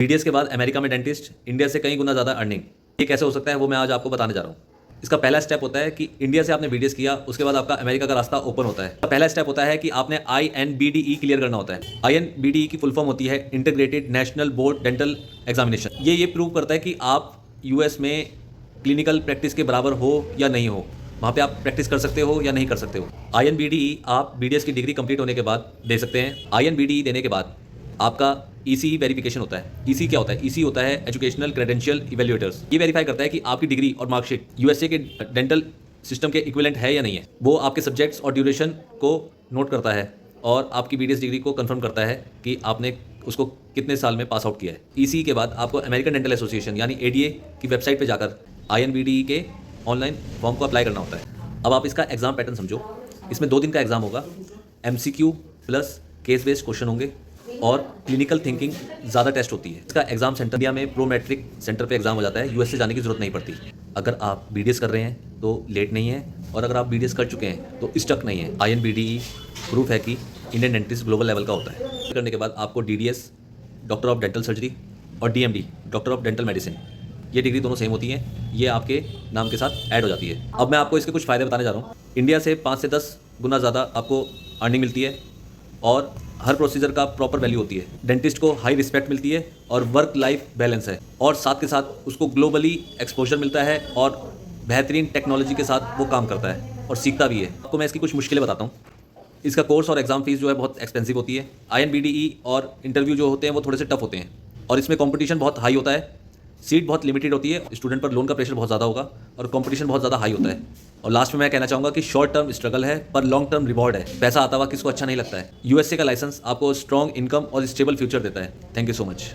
BDS के बाद America में डेंटिस्ट, इंडिया से कई गुना ज़्यादा अर्निंग। ये कैसे हो सकता है वो मैं आज आपको बताने जा रहा हूँ। इसका पहला स्टेप होता है कि इंडिया से आपने बीडीएस किया, उसके बाद आपका अमेरिका का रास्ता ओपन होता है। पहला स्टेप होता है कि आपने INBDE क्लियर करना होता है। INBDE की फुल फॉर्म होती है integrated national board dental examination. ये प्रूव करता है कि आप यूएस में क्लिनिकल प्रैक्टिस के बराबर हो या नहीं हो, वहाँ पे आप प्रैक्टिस कर सकते हो या नहीं कर सकते हो। INBDE आप बीडीएस की डिग्री कंप्लीट होने के बाद दे सकते हैं। INBDE देने के बाद आपका ECE वेरिफिकेशन होता है। ECE क्या होता है? ECE होता है एजुकेशनल क्रेडेंशियल इवेल्युएटर्स। ये वेरीफाई करता है कि आपकी डिग्री और मार्कशीट यूएसए के डेंटल सिस्टम के इक्विवेलेंट है या नहीं है। वो आपके सब्जेक्ट्स और ड्यूरेशन को नोट करता है और आपकी बीडीएस डिग्री को कंफर्म करता है कि आपने उसको कितने साल में पास आउट किया है। ECE के बाद आपको अमेरिकन डेंटल एसोसिएशन यानी ADA की वेबसाइट पर जाकर INBDE के ऑनलाइन फॉर्म को अप्लाई करना होता है। अब आप इसका एग्जाम पैटर्न समझो। इसमें 2 दिन का एग्जाम होगा। MCQ plus case based question होंगे और क्लिनिकल थिंकिंग ज़्यादा टेस्ट होती है। इसका एग्जाम सेंटर इंडिया में प्रो मैट्रिक सेंटर पे एग्जाम हो जाता है। यूएस से जाने की जरूरत नहीं पड़ती। अगर आप बीडीएस कर रहे हैं तो लेट नहीं है, और अगर आप बीडीएस कर चुके हैं तो स्टक नहीं है। INBDE प्रूफ है कि इंडियन डेंटिस्ट ग्लोबल लेवल का होता है। करने के बाद आपको DDS doctor of dental surgery और DMD doctor of dental medicine, ये डिग्री दोनों सेम होती हैं। ये आपके नाम के साथ ऐड हो जाती है। अब मैं आपको इसके कुछ फ़ायदे बताने जा रहा हूँ। इंडिया से 5 से 10 गुना ज़्यादा आपको अर्निंग मिलती है और हर प्रोसीजर का प्रॉपर वैल्यू होती है। डेंटिस्ट को हाई रिस्पेक्ट मिलती है और वर्क लाइफ बैलेंस है, और साथ के साथ उसको ग्लोबली एक्सपोजर मिलता है और बेहतरीन टेक्नोलॉजी के साथ वो काम करता है और सीखता भी है। आपको मैं इसकी कुछ मुश्किलें बताता हूँ। इसका कोर्स और एग्जाम फीस जो है बहुत एक्सपेंसिव होती है। INBDE और इंटरव्यू जो होते हैं वो थोड़े से टफ होते हैं, और इसमें कॉम्पिटिशन बहुत हाई होता है। सीट बहुत लिमिटेड होती है। स्टूडेंट पर लोन का प्रेशर बहुत ज़्यादा होगा और कंपटीशन बहुत ज़्यादा हाई होता है। और लास्ट में मैं कहना चाहूँगा कि शॉर्ट टर्म स्ट्रगल है पर लॉन्ग टर्म रिवॉर्ड है। पैसा आता हुआ किसको अच्छा नहीं लगता है। यूएसए का लाइसेंस आपको स्ट्रॉन्ग इनकम और स्टेबल फ्यूचर देता है। Thank you so much.